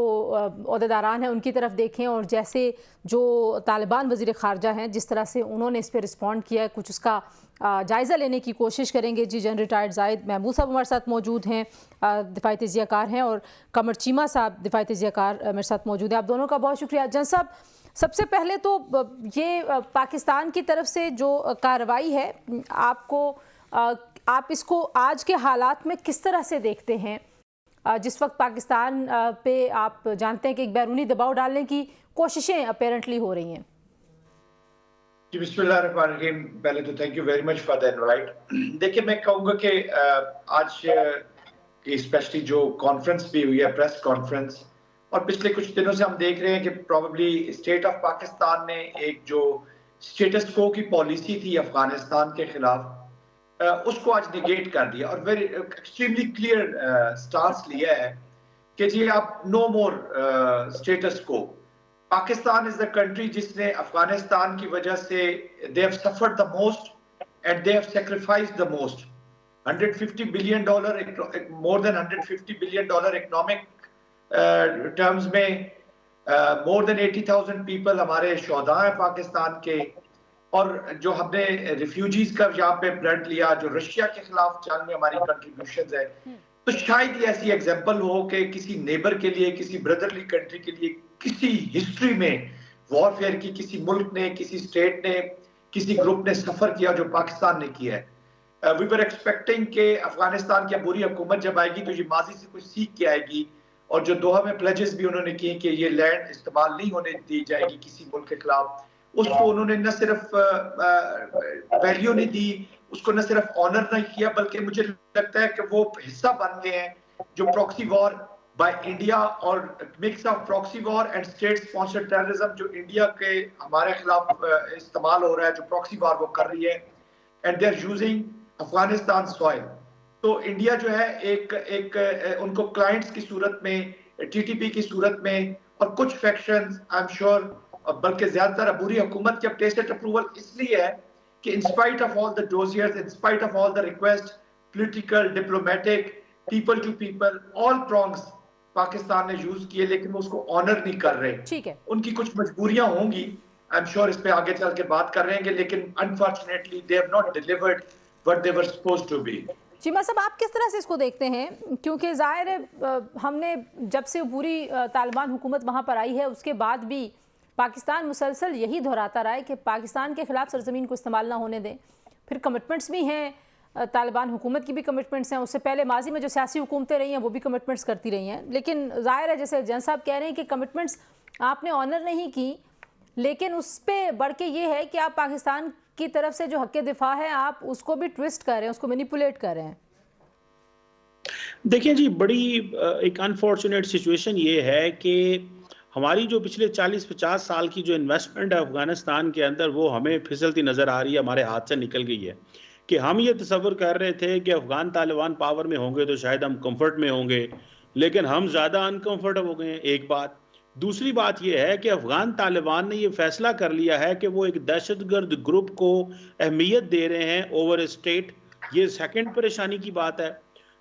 ओहदेदारान हैं उनकी तरफ देखें, और जैसे जो तालिबान वज़ीर ख़ारजा हैं जिस तरह से उन्होंने इस पर रिस्पॉन्ड किया है, कुछ उसका जायज़ा लेने की कोशिश करेंगे। जी, जनरल रिटायर्ड ज़ाहिद महमूद साहब हमारे साथ मौजूद हैं, दिफाई तजियाकार हैं, और कमर चीमा साहब दिफाई तजियाकार मेरे साथ मौजूद हैं। आप दोनों का बहुत शुक्रिया। जन साहब, सबसे पहले तो ये पाकिस्तान की तरफ से जो कार्रवाई है, आप इसको आज के हालात में किस तरह से देखते हैं, जिस वक्त पाकिस्तान पे आप जानते हैं कि एक बैरूनी दबाव डालने की कोशिशें अपेरेंटली हो रही हैं? जी, बिस्मिल्लाहिर्रहमानिर्रहीम। पहले तो thank you very much for the invite. देखिए, मैं कहूँगा कि आज की स्पेशली जो कॉन्फ्रेंस भी हुई है, प्रेस कॉन्फ्रेंस, और पिछले कुछ दिनों से हम देख रहे हैं कि प्रोबेबली स्टेट ऑफ पाकिस्तान ने एक जो स्टेटस को की पॉलिसी थी अफगानिस्तान के खिलाफ, उसको आज निगेट कर दिया और वेरी एक्सट्रीमली क्लियर स्टांस लिया है कि जी आप नो मोर स्टेटस को। पाकिस्तान इज द कंट्री जिसने अफगानिस्तान की वजह से they have suffered the most and they have sacrificed the most. $150 billion, more than $150 billion economic terms में, मोर देन 80,000 पीपल हमारे शोहदा हैं पाकिस्तान के, और जो हमने रिफ्यूजीज का यहाँ पे ब्लड लिया, जो रशिया के खिलाफ जंग में हमारी कंट्रीब्यूशंस है, तो शायद ये ऐसी एग्जांपल हो कि किसी नेबर के लिए, किसी ब्रदरली कंट्री के लिए, किसी हिस्ट्री में वॉरफेयर की किसी मुल्क ने, किसी स्टेट ने, किसी ग्रुप ने सफर किया जो पाकिस्तान ने किया है। वी वर एक्सपेक्टिंग कि अफगानिस्तान की बुरी हुकूमत जब आएगी तो ये माजी से कुछ सीख के आएगी, और जो दोहा में प्लेजेस भी उन्होंने किए कि ये लैंड इस्तेमाल नहीं होने दी जाएगी किसी मुल्क के खिलाफ, उसको उन्होंने न सिर्फ वैल्यू नहीं दी, उसको न सिर्फ ऑनर नहीं किया, बल्कि मुझे लगता है कि वो हिस्सा बन गए हैं जो प्रॉक्सी वॉर बाय इंडिया और mix of proxy war and state sponsored terrorism जो इंडिया के हमारे खिलाफ इस्तेमाल हो रहा है, जो प्रॉक्सी वॉर वो कर रही है, and they are using Afghanistan soil. तो इंडिया जो है एक उनको क्लाइंट्स की सूरत में, TTP की सूरत में, और कुछ फैक्शंस आई एम श्योर, बल्कि ज्यादातर बुरी हुकूमत की टेसिट अप्रूवल इसलिए है कि in spite of all the dossiers, in spite of all the request, political, diplomatic, people to people, all prongs Pakistan ने यूज किए, लेकिन वो उसको ऑनर नहीं कर रहे। ठीक है, उनकी कुछ मजबूरियां होंगी, आई एम श्योर इस पे आगे चल के बात कर रहे हैं, लेकिन unfortunately they have not delivered what they were supposed to be. Cheema साहब, आप किस तरह से इसको देखते हैं? क्योंकि ज़ाहिर है हमने जब से पूरी तालिबान हुकूमत वहाँ पर आई है उसके बाद भी पाकिस्तान मुसलसल यही दोहराता रहा है कि पाकिस्तान के ख़िलाफ़ सरज़मीन को इस्तेमाल ना होने दें। फिर कमिटमेंट्स भी हैं, तालिबान हुकूमत की भी कमिटमेंट्स हैं, उससे पहले माजी में जो सियासी हुकूमतें रही हैं वो भी कमिटमेंट्स करती रही हैं। लेकिन ज़ाहिर है जैसे जन साहब कह रहे हैं कि कमिटमेंट्स आपने ऑनर नहीं की, लेकिन उस पर बढ़ के ये है कि आप पाकिस्तान की तरफ से जो हक़ दिफा है आप उसको भी ट्विस्ट कर रहे हैं, उसको मैनिपुलेट कर रहे हैं। देखिए जी, बड़ी एक अनफॉर्चुनेट सिचुएशन ये है कि हमारी जो पिछले 40-50 साल की जो इन्वेस्टमेंट है अफगानिस्तान के अंदर वो हमें फिसलती नज़र आ रही है, हमारे हाथ से निकल गई है। कि हम ये तसव्वुर कर रहे थे कि अफगान तालिबान पावर में होंगे तो शायद हम कंफर्ट में होंगे, लेकिन हम ज़्यादा अनकंफर्ट हो गए हैं, एक बात। दूसरी बात यह है कि अफगान तालिबान ने ये फैसला कर लिया है कि वो एक दहशतगर्द ग्रुप को अहमियत दे रहे हैं ओवर स्टेट। ये सेकंड परेशानी की बात है।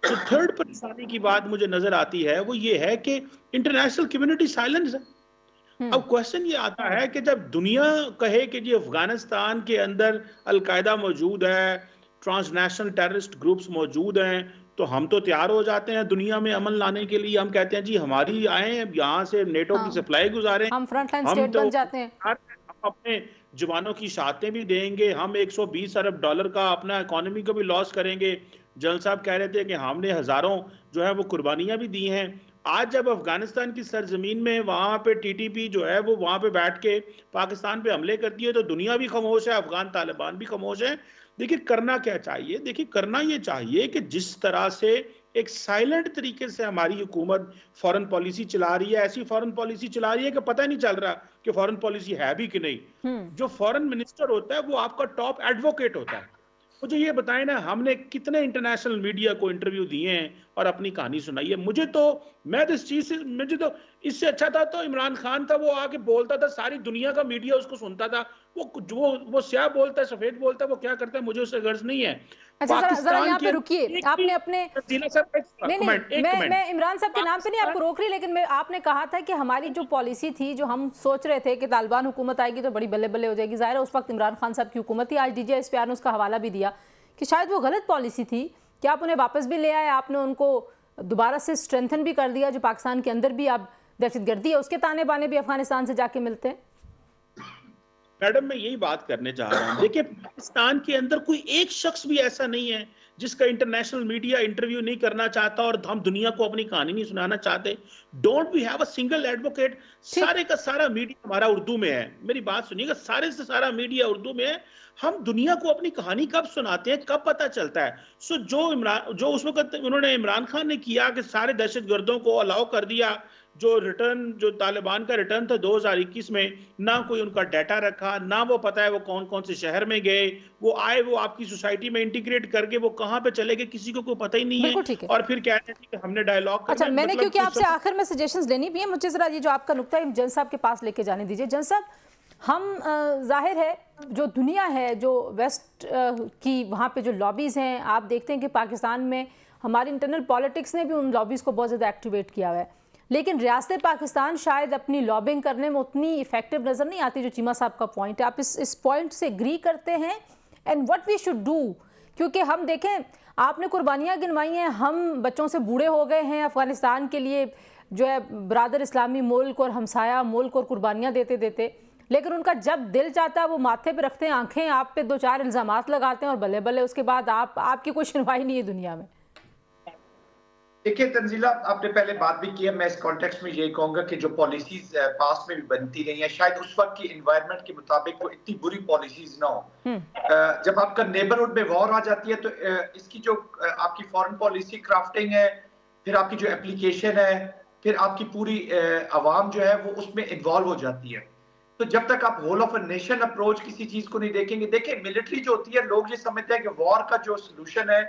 तो थर्ड परेशानी की बात मुझे नजर आती है वो ये है कि इंटरनेशनल कम्युनिटी साइलेंस है। अब क्वेश्चन ये आता है कि जब दुनिया कहे कि जी अफगानिस्तान के अंदर अलकायदा मौजूद है, ट्रांसनेशनल टेररिस्ट ग्रुप्स मौजूद हैं, तो हम तो तैयार हो जाते हैं दुनिया में अमन लाने के लिए। हम कहते हैं जी हमारी आए, यहाँ से नेटो की सप्लाई गुजारें, हम फ्रंटलाइन स्टेट बन जाते हैं, हम अपने जवानों की शहादतें भी देंगे, हम 120 अरब डॉलर का अपना इकोनॉमी को भी लॉस करेंगे। जनरल साहब कह रहे थे कि हमने हजारों जो है वो कुर्बानियां भी दी हैं। आज जब अफगानिस्तान की सरजमीन में वहां पे टीटीपी जो है वो वहां पे बैठ के पाकिस्तान पे हमले करती है तो दुनिया भी खामोश है, अफगान तालिबान भी खामोश है। देखिए करना क्या चाहिए? देखिए करना ये चाहिए कि जिस तरह से एक साइलेंट तरीके से हमारी हुकूमत फॉरेन पॉलिसी चला रही है, ऐसी फॉरेन पॉलिसी चला रही है कि पता नहीं चल रहा कि फॉरेन पॉलिसी है भी कि नहीं। जो फॉरेन मिनिस्टर होता है वो आपका टॉप एडवोकेट होता है। मुझे ये बताएं ना, हमने कितने इंटरनेशनल मीडिया को इंटरव्यू दिए हैं और अपनी कहानी सुनाई है। मुझे तो इस चीज से मुझे तो इससे अच्छा था तो इमरान खान था, वो आके बोलता था, सारी दुनिया का मीडिया उसको सुनता था। वो स्याह बोलता है, सफेद बोलता है, वो क्या करता है मुझे उससे गर्ज नहीं है। अच्छा जरा यहाँ पे रुकिए, आपने अपने मैं इमरान साहब के नाम पे नहीं आपको रोक रही, लेकिन आपने कहा था कि हमारी जो पॉलिसी थी, जो हम सोच रहे थे कि तालिबान हुकूमत आएगी तो बड़ी बल्ले बल्ले हो जाएगी। ज़ाहिर है उस वक्त इमरान खान साहब की हुकूमत थी। आज DGISPR ने उसका हवाला भी दिया कि शायद वो गलत पॉलिसी थी कि आप उन्हें वापस भी ले आए, आपने उनको दोबारा से स्ट्रेंथन भी कर दिया। जो पाकिस्तान के अंदर भी अब दहशतगर्दी है उसके ताने बाने भी अफगानिस्तान से जाके मिलते हैं। मैडम मैं यही बात करने चाह रहा हूँ। देखिए पाकिस्तान के अंदर कोई एक शख्स भी ऐसा नहीं है जिसका इंटरनेशनल मीडिया इंटरव्यू नहीं करना चाहता और हम दुनिया को अपनी कहानी नहीं सुनाना चाहते। Don't we have a single advocate. सारे का सारा मीडिया हमारा उर्दू में है। मेरी बात सुनिएगा, सारे से सारा मीडिया उर्दू में है। हम दुनिया को अपनी कहानी कब सुनाते हैं, कब पता चलता है? सो जो उस वक्त उन्होंने इमरान खान ने किया कि सारे दहशतगर्दों को अलाउ कर दिया, जो तालिबान का रिटर्न था 2021 में, ना कोई उनका डाटा रखा, ना वो पता है वो कौन कौन से शहर में गए, वो आए, वो आपकी सोसाइटी में इंटीग्रेट करके वो कहां पे चले गए, किसी को कोई पता ही नहीं है। और फिर कहते हैं कि हमने डायलॉग। अच्छा मैंने क्योंकि आपसे आखिर में सजेशंस लेनी भी है, मुझे जरा ये जो आपका नुक्ता है जन साहब के पास लेके जाने दीजिए। जन साहब, हम जाहिर है जो दुनिया है, जो वेस्ट की वहाँ पे जो लॉबीज़ हैं, आप देखते हैं कि पाकिस्तान में हमारी इंटरनल पॉलिटिक्स ने भी उन लॉबीज़ को बहुत ज़्यादा एक्टिवेट किया हुआ है, लेकिन रियासत पाकिस्तान शायद अपनी लॉबिंग करने में उतनी इफेक्टिव नज़र नहीं आती, जो चीमा साहब का पॉइंट है। आप इस पॉइंट से एग्री करते हैं? And what we should do? क्योंकि हम देखें, आपने कुर्बानियाँ गिनवाई हैं, हम बच्चों से बूढ़े हो गए हैं अफ़गानिस्तान के लिए, जो है ब्रादर इस्लामी मुल्क और हमसाया मुल्क, और कुर्बानियाँ देते देते, लेकिन उनका जब दिल चाहता है वो माथे पे रखते हैं आंखें, आप पे 2-4 इल्ज़ामात लगाते हैं और बल्ले बल्ले उसके बाद आपकी कोई सुनवाई नहीं है दुनिया में। देखिए तंजीला, आपने पहले बात भी की है, मैं इस कॉन्टेक्स्ट में ये कहूंगा कि जो पॉलिसीज पास्ट में भी बनती रही हैं, शायद उस वक्त की एनवायरनमेंट के मुताबिक वो इतनी बुरी पॉलिसीज ना हो। जब आपका नेबरहुड में वॉर आ जाती है तो इसकी जो आपकी फॉरेन पॉलिसी क्राफ्टिंग है, फिर आपकी जो एप्लीकेशन है, फिर आपकी पूरी आवाम जो है वो उसमें इन्वॉल्व हो जाती है। तो जब तक आप whole of a nation approach किसी चीज को नहीं देखेंगे, देखिए मिलिट्री जो होती है, लोग ये समझते हैं कि वॉर का जो सोल्यूशन है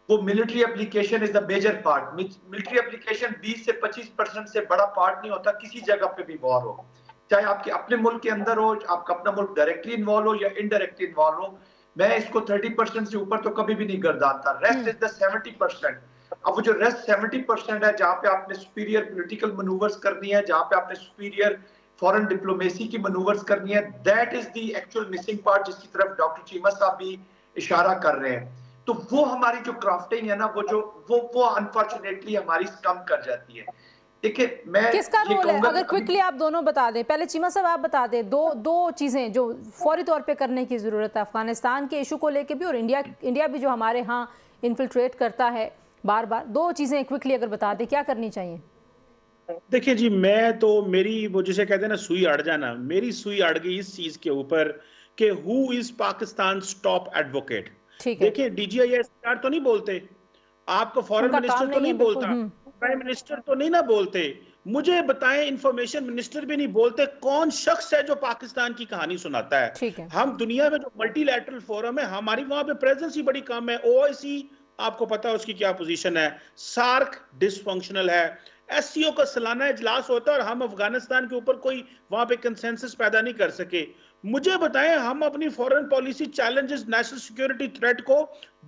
वो military application is the major part. Military application 20 से 25% से बड़ा पार्ट नहीं होता किसी जगह पे भी वॉर हो, चाहे आपके अपने मुल्क के अंदर हो, आपका अपना मुल्क डायरेक्टली इन्वॉल्व हो या इनडायरेक्टली इन्वॉल्व हो। मैं इसको 30% से ऊपर तो कभी भी नहीं गर्दानता। Rest is the 70%। अब वो जो रेस्ट 70% है, जहाँ पे आपने सुपीरियर पॉलिटिकल मैनूवर्स करनी है, जहाँ पे आपने सुपीरियर फॉरेन डिप्लोमेसी की मैनूवर्स करनी है, that is the actual missing part, जिसकी तरफ डॉक्टर चीमा साहब भी इशारा कर रहे हैं। تو وہ ہماری جو کرافٹنگ ہے نا وہ انفارچونیٹلی ہماری کم کر جاتی ہے. دیکھیں میں کس کا رول ہے اگر کوئکلی آپ دونوں بتا دیں, پہلے چیمہ صاحب آپ بتا دیں دو چیزیں جو فوری طور پہ کرنے کی ضرورت ہے افغانستان کے ایشو کو لے کے بھی, اور انڈیا بھی جو ہمارے ہاں انفلٹریٹ کرتا ہے بار بار, دو چیزیں کوئکلی اگر بتا دیں کیا کرنی چاہیے؟ دیکھیں جی, میں تو میری وہ جسے کہتے ہیں نا سوئی اڑ جانا, میری سوئی اڑ گئی اس چیز کے اوپر کہ who is Pakistan top advocate. دیکھیں D G I S P R تو نہیں بولتے, آپ کو فورن منسٹر تو نہیں بولتا, پرائم منسٹر تو نہیں نہ بولتے, مجھے بتائیں انفارمیشن منسٹر بھی نہیں بولتے کون شخص ہے جو پاکستان کی کہانی سناتا ہے. ہم دنیا میں جو ملٹی لیٹرل فورم ہے ہماری وہاں پہ پریزنس ہی بڑی کم ہے. او آئی سی آپ کو پتا ہے اس کی کیا پوزیشن ہے, سارک ڈس فنکشنل ہے, ایس سی او کا سالانہ اجلاس ہوتا ہے اور ہم افغانستان کے اوپر کوئی وہاں پہ کنسنسس پیدا نہیں کر سکے. مجھے بتائیں ہم اپنی foreign policy challenges national security threat کو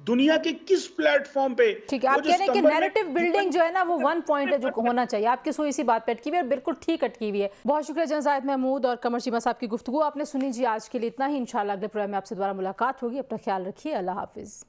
دنیا کے کس پلیٹ فارم پہ, ٹھیک ہے, آپ کہہ رہے ہیں کہ نیریٹو بلڈنگ جو ہے نا وہ ون پوائنٹ ہے جو ہونا چاہیے, آپ کی سوئی اسی بات پہ اٹکی ہوئی ہے اور بالکل ٹھیک اٹکی ہوئی ہے. بہت شکریہ جنرل زاہد محمود اور قمر چیمہ صاحب کی گفتگو آپ نے سنی. جی آج کے لیے اتنا ہی, انشاءاللہ اگلے پروگرام میں آپ سے دوبارہ ملاقات ہوگی. اپنا خیال رکھیے, اللہ حافظ.